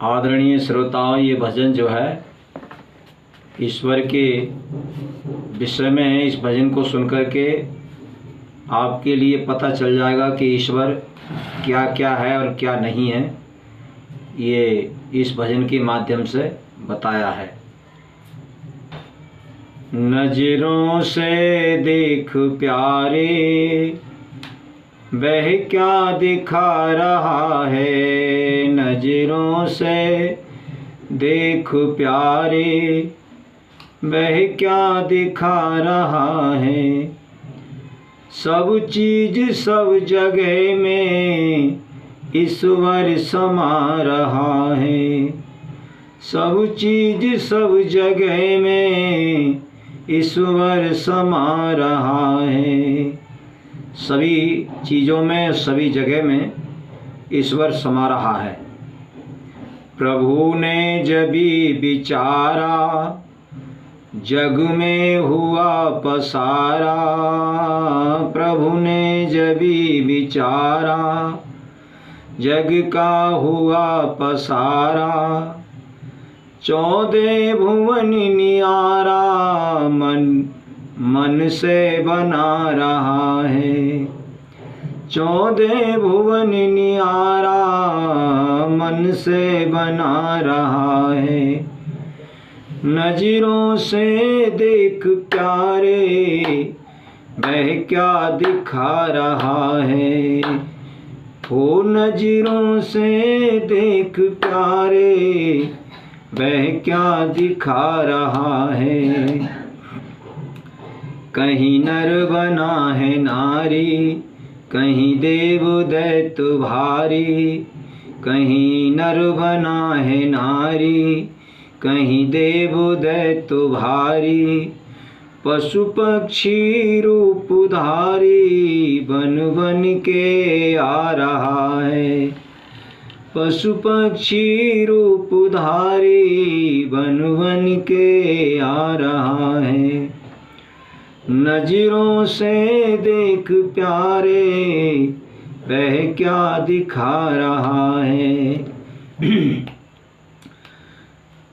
आदरणीय श्रोताओं, ये भजन जो है ईश्वर के विषय में है। इस भजन को सुनकर के आपके लिए पता चल जाएगा कि ईश्वर क्या क्या है और क्या नहीं है। ये इस भजन के माध्यम से बताया है। नजरों से देख प्यारे, वह क्या दिखा रहा है। नजरों से देख प्यारे, वह क्या दिखा रहा है। सब चीज सब जगह में ईश्वर समा रहा है। सब चीज सब जगह में ईश्वर समा रहा है। सभी चीज़ों में, सभी जगह में ईश्वर समा रहा है। प्रभु ने जभी विचारा, जग में हुआ पसारा। प्रभु ने जभी विचारा, जग का हुआ पसारा। 14 भुवन नियारा, मन से बना रहा है। 14 भुवन नियारा, मन से बना रहा है। नजरों से देख प्यारे, वह क्या दिखा रहा है। ओ नजरों से देख प्यारे, वह क्या दिखा रहा है। कहीं नर बना है नारी, कहीं देव दैत्य भारी। कहीं नर बना है नारी, कहीं देव दैत्य भारी। पशु पक्षी रूप धारी, बन बन के आ रहा है। पशु पक्षी रूप धारी, बन बन के आ रहा है। नजरों से देख प्यारे, वह क्या दिखा रहा है।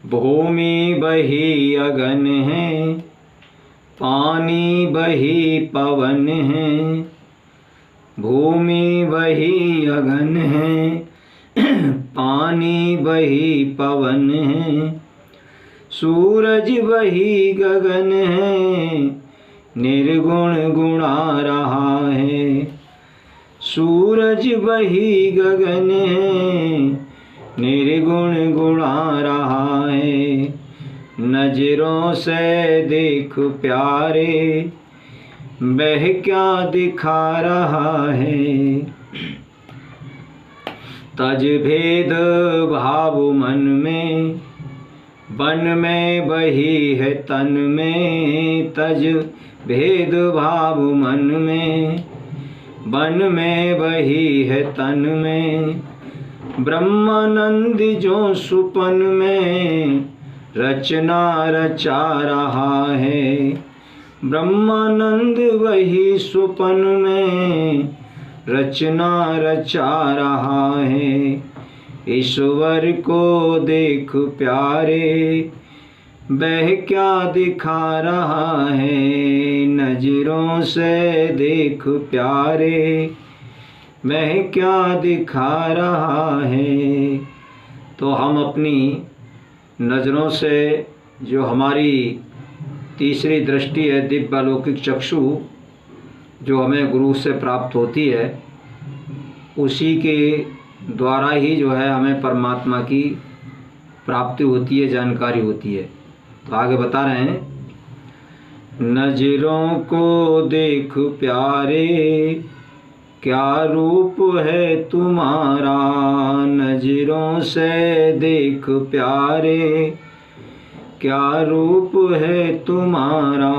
भूमि बही अगन है, पानी बही पवन है। भूमि बही अगन है, पानी बही पवन है। सूरज बही गगन है, निर्गुण गुणा रहा है। सूरज बही गगन है, निर्गुण गुणा रहा है। नजरों से देख प्यारे, वह क्या दिखा रहा है। तज भेद भाव मन में, बन में बही है तन में। तज भेद भाव मन में, बन में बही है तन में। ब्रह्मानंद जो सुपन में, रचना रचा रहा है। ब्रह्मानंद वही सुपन में, रचना रचा रहा है। ईश्वर को देख प्यारे, वह क्या दिखा रहा है। नजरों से देख प्यारे, वह क्या दिखा रहा है। तो हम अपनी नज़रों से, जो हमारी तीसरी दृष्टि है, दिव्य अलौकिक चक्षु, जो हमें गुरु से प्राप्त होती है, उसी के द्वारा ही जो है हमें परमात्मा की प्राप्ति होती है, जानकारी होती है। तो आगे बता रहे हैं, नजरों को देख प्यारे, क्या रूप है तुम्हारा। नजरों से देख प्यारे, क्या रूप है तुम्हारा।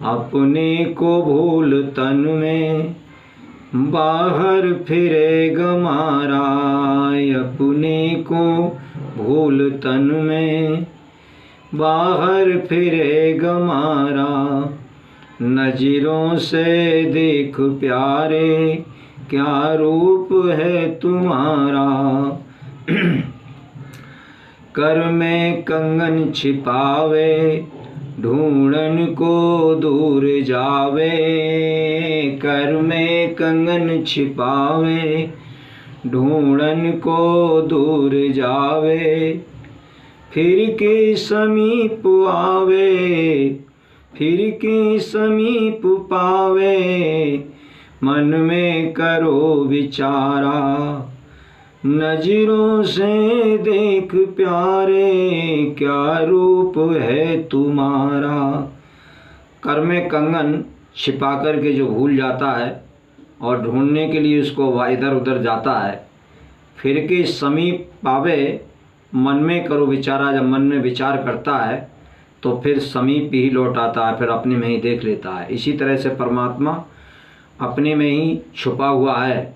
अपने को भूल तन में, बाहर फिरे गमारा। अपने को भूल तन में, बाहर फिरे गमारा। नजरों से देख प्यारे, क्या रूप है तुम्हारा। कर में कंगन छिपावे, ढूंढन को दूर जावे। कर में कंगन छिपावे, ढूंढन को दूर जावे। फिर के समीप आवे, फिर के समीप पावे। मन में करो विचारा, नजरों से देख प्यारे, क्या रूप है तुम्हारा। कर में कंगन छिपा कर के जो भूल जाता है और ढूंढने के लिए उसको इधर उधर जाता है, फिर के समीप पावे। मन में करो विचारा, जब मन में विचार करता है तो फिर समीप ही लौट आता है, फिर अपने में ही देख लेता है। इसी तरह से परमात्मा अपने में ही छुपा हुआ है।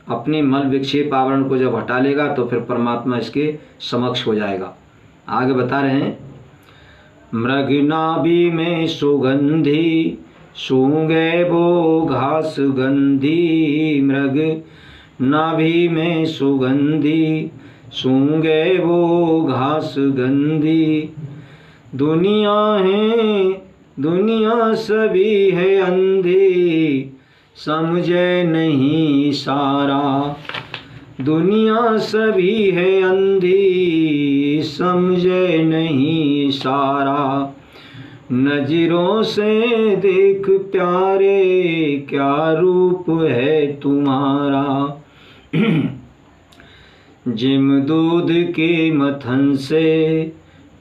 अपनी मल विक्षेप आवरण को जब हटा लेगा तो फिर परमात्मा इसके समक्ष हो जाएगा। आगे बता रहे हैं, मृग नाभि में सुगंधी, सूंघे वो घास गंधी। मृग नाभि में सुगंधी, सूंघे वो घास गंधी। दुनिया है दुनिया सभी है अंधी, समझे नहीं सारा। दुनिया सभी है अंधी, समझे नहीं सारा। नजरों से देख प्यारे, क्या रूप है तुम्हारा। जिम दूध के मथन से,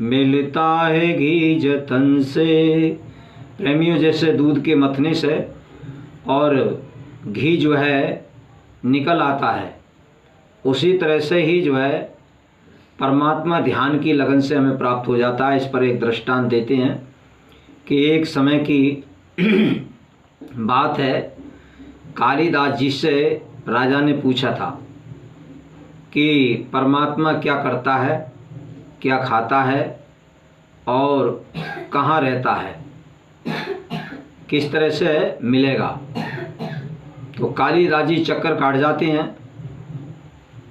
मिलता है घी जतन से। प्रेमियों, जैसे दूध के मथने से और घी जो है निकल आता है, उसी तरह से ही जो है परमात्मा ध्यान की लगन से हमें प्राप्त हो जाता है। इस पर एक दृष्टांत देते हैं कि एक समय की बात है, कालिदास जी से राजा ने पूछा था कि परमात्मा क्या करता है, क्या खाता है और कहाँ रहता है, किस तरह से मिलेगा। तो कालिदास जी चक्कर काट जाते हैं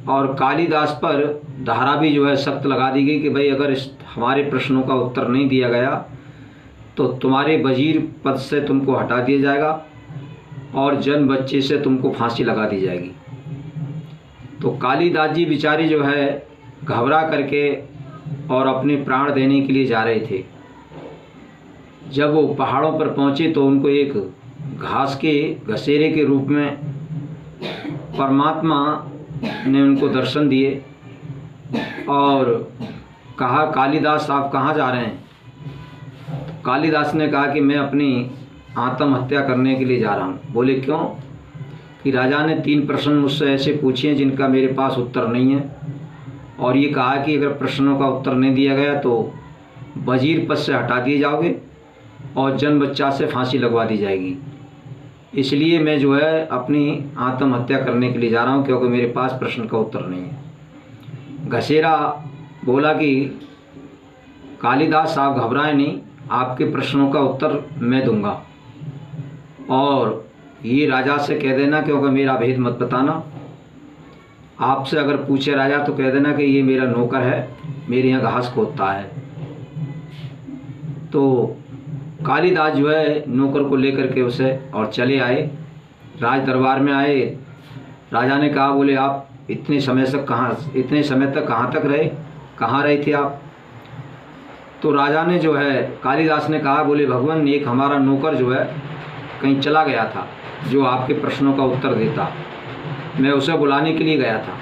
और कालिदास पर धारा भी जो है सख्त लगा दी गई कि भाई अगर इस हमारे प्रश्नों का उत्तर नहीं दिया गया तो तुम्हारे वजीर पद से तुमको हटा दिया जाएगा और जन बच्चे से तुमको फांसी लगा दी जाएगी। तो कालिदास जी बेचारे जो है घबरा करके और अपने प्राण देने के लिए जा रहे थे। जब वो पहाड़ों पर पहुँचे तो उनको एक घास के घसेरे के रूप में परमात्मा ने उनको दर्शन दिए और कहा, कालिदास आप कहाँ जा रहे हैं। कालिदास ने कहा कि मैं अपनी आत्महत्या करने के लिए जा रहा हूँ। बोले क्यों? कि राजा ने 3 प्रश्न मुझसे ऐसे पूछे हैं जिनका मेरे पास उत्तर नहीं है, और ये कहा कि अगर प्रश्नों का उत्तर नहीं दिया गया तो वजीर पद से हटा दिए जाओगे और जन बच्चा से फांसी लगवा दी जाएगी। इसलिए मैं जो है अपनी आत्महत्या करने के लिए जा रहा हूँ, क्योंकि मेरे पास प्रश्न का उत्तर नहीं है। घसेरा बोला कि कालिदास आप घबराएं नहीं, आपके प्रश्नों का उत्तर मैं दूंगा, और ये राजा से कह देना क्योंकि मेरा भेद मत बताना। आपसे अगर पूछे राजा तो कह देना कि ये मेरा नौकर है, मेरे यहाँ घास खोदता है। तो कालिदास जो है नौकर को लेकर के उसे और चले आए, राज दरबार में आए। राजा ने कहा, बोले आप इतने समय तक कहाँ तक रहे, कहाँ रहे थे आप। तो राजा ने जो है कालिदास ने कहा, बोले भगवान एक हमारा नौकर जो है कहीं चला गया था जो आपके प्रश्नों का उत्तर देता, मैं उसे बुलाने के लिए गया था।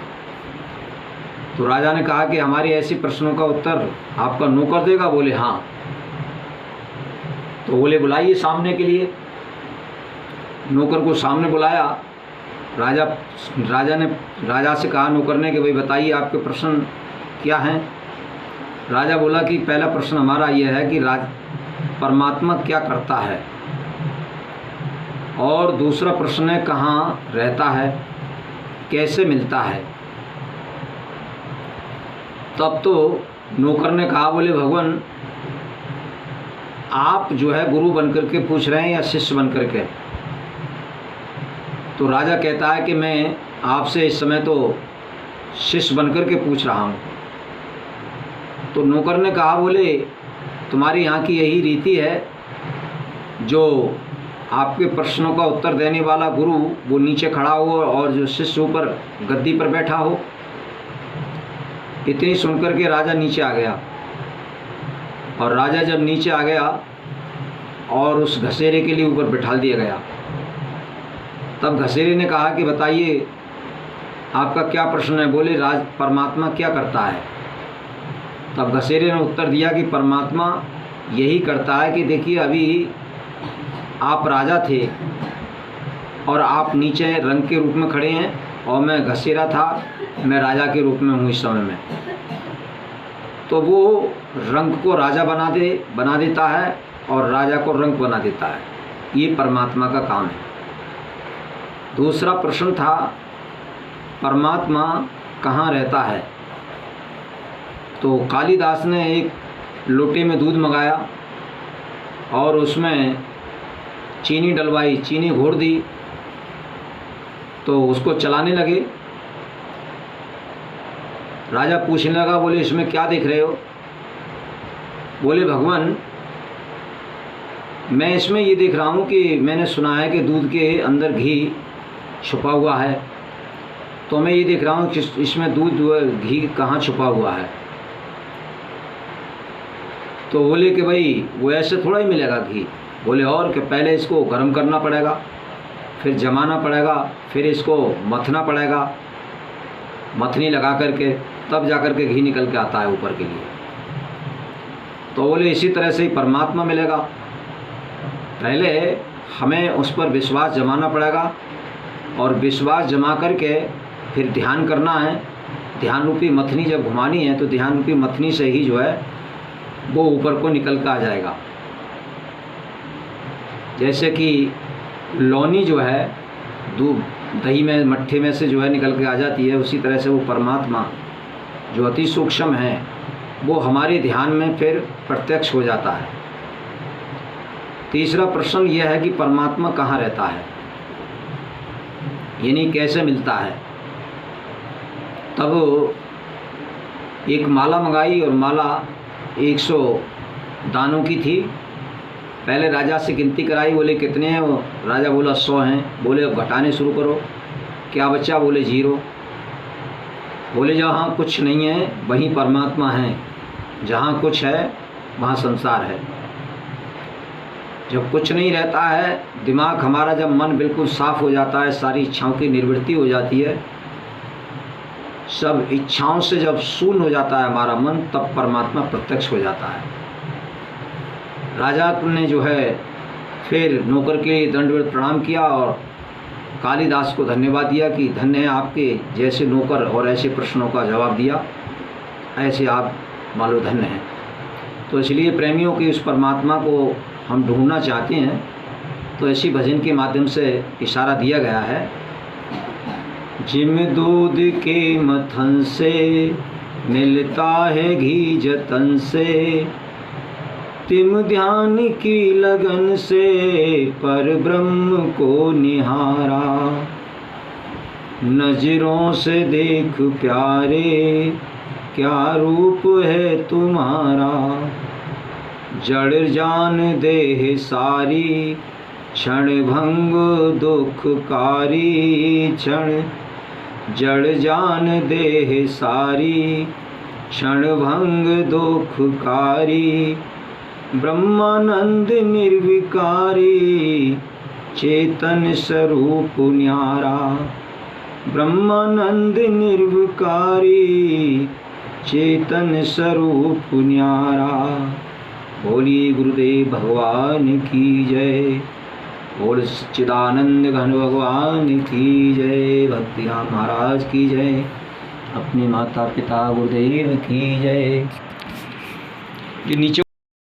तो राजा ने कहा कि हमारे ऐसे प्रश्नों का उत्तर आपका नौकर देगा। बोले हाँ। तो बोले बुलाइए सामने के लिए। नौकर को सामने बुलाया। राजा से कहा नौकर ने कि भाई बताइए आपके प्रश्न क्या हैं। राजा बोला कि पहला प्रश्न हमारा यह है कि परमात्मा क्या करता है, और दूसरा प्रश्न है कहाँ रहता है, कैसे मिलता है। तब तो नौकर ने कहा, बोले भगवान आप जो है गुरु बनकर के पूछ रहे हैं या शिष्य बनकर के। तो राजा कहता है कि मैं आपसे इस समय तो शिष्य बनकर के पूछ रहा हूँ। तो नौकर ने कहा, बोले तुम्हारे यहाँ की यही रीति है, जो आपके प्रश्नों का उत्तर देने वाला गुरु वो नीचे खड़ा हो और जो शिष्य ऊपर गद्दी पर बैठा हो। इतनी सुनकर के राजा नीचे आ गया, और राजा जब नीचे आ गया और उस घसेरे के लिए ऊपर बिठा दिया गया, तब घसेरे ने कहा कि बताइए आपका क्या प्रश्न है। बोले परमात्मा क्या करता है। तब घसेरे ने उत्तर दिया कि परमात्मा यही करता है कि देखिए अभी आप राजा थे और आप नीचे रंग के रूप में खड़े हैं और मैं घसेरा था, मैं राजा के रूप में हूँ इस समय में। तो वो रंग को राजा बना देता है और राजा को रंग बना देता है। ये परमात्मा का काम है। दूसरा प्रश्न था, परमात्मा कहाँ रहता है। तो कालिदास ने एक लोटे में दूध मंगाया और उसमें चीनी डलवाई, चीनी घोर दी, तो उसको चलाने लगे। राजा पूछने लगा, बोले इसमें क्या देख रहे हो। बोले भगवान मैं इसमें ये देख रहा हूँ कि मैंने सुना है कि दूध के अंदर घी छुपा हुआ है, तो मैं ये देख रहा हूँ कि इसमें घी कहाँ छुपा हुआ है। तो बोले कि भाई वो ऐसे थोड़ा ही मिलेगा घी। बोले और कि पहले इसको गर्म करना पड़ेगा, फिर जमाना पड़ेगा, फिर इसको मथना पड़ेगा, मथनी लगा करके तब जा कर के घी निकल के आता है ऊपर के लिए। तो बोले इसी तरह से ही परमात्मा मिलेगा, पहले हमें उस पर विश्वास जमाना पड़ेगा और विश्वास जमा करके फिर ध्यान करना है। ध्यान रूपी मथनी जब घुमानी है तो ध्यान रूपी मथनी से ही जो है वो ऊपर को निकल कर आ जाएगा। जैसे कि लौनी जो है दूध दही में मट्ठे में से जो है निकल के आ जाती है, उसी तरह से वो परमात्मा जो अति सूक्ष्म है वो हमारे ध्यान में फिर प्रत्यक्ष हो जाता है। तीसरा प्रश्न यह है कि परमात्मा कहाँ रहता है, यानी कैसे मिलता है। तब एक माला मंगाई और माला 100 दानों की थी। पहले राजा से गिनती कराई, बोले कितने हैं। वो राजा बोला 100 हैं। बोले अब घटाने शुरू करो, क्या बच्चा। बोले 0। बोले जहाँ कुछ नहीं है वहीं परमात्मा है, जहाँ कुछ है वहाँ संसार है। जब कुछ नहीं रहता है, दिमाग हमारा जब मन बिल्कुल साफ हो जाता है, सारी इच्छाओं की निवृत्ति हो जाती है, सब इच्छाओं से जब शून्य हो जाता है हमारा मन, तब परमात्मा प्रत्यक्ष हो जाता है। राजा ने जो है फिर नौकर के दंडवत प्रणाम किया और कालिदास को धन्यवाद दिया कि धन्य है आपके जैसे नौकर और ऐसे प्रश्नों का जवाब दिया, ऐसे आप मालो धन्य हैं। तो इसलिए प्रेमियों के उस परमात्मा को हम ढूंढना चाहते हैं, तो ऐसी भजन के माध्यम से इशारा दिया गया है। जिम दूध के मथन से मिलता है घी जतन से, तिम ध्यान की लगन से पर ब्रह्म को निहारा। नजरों से देख प्यारे क्या रूप है तुम्हारा, जड़ जान देह सारी क्षण भंग दुखकारी। क्षण जड़ जान देह सारी क्षण भंग दुखकारी। ब्रह्मानंद निर्विकारी चेतन स्वरूप न्यारा। ब्रह्मानंद निर्विकारी चेतन स्वरूप न्यारा। बोलिए गुरुदेव भगवान की जय। बोल सच्चिदानंद घन भगवान की जय। भक्तिराम महाराज की जय। अपने माता पिता गुरुदेव की जय। ये नीचे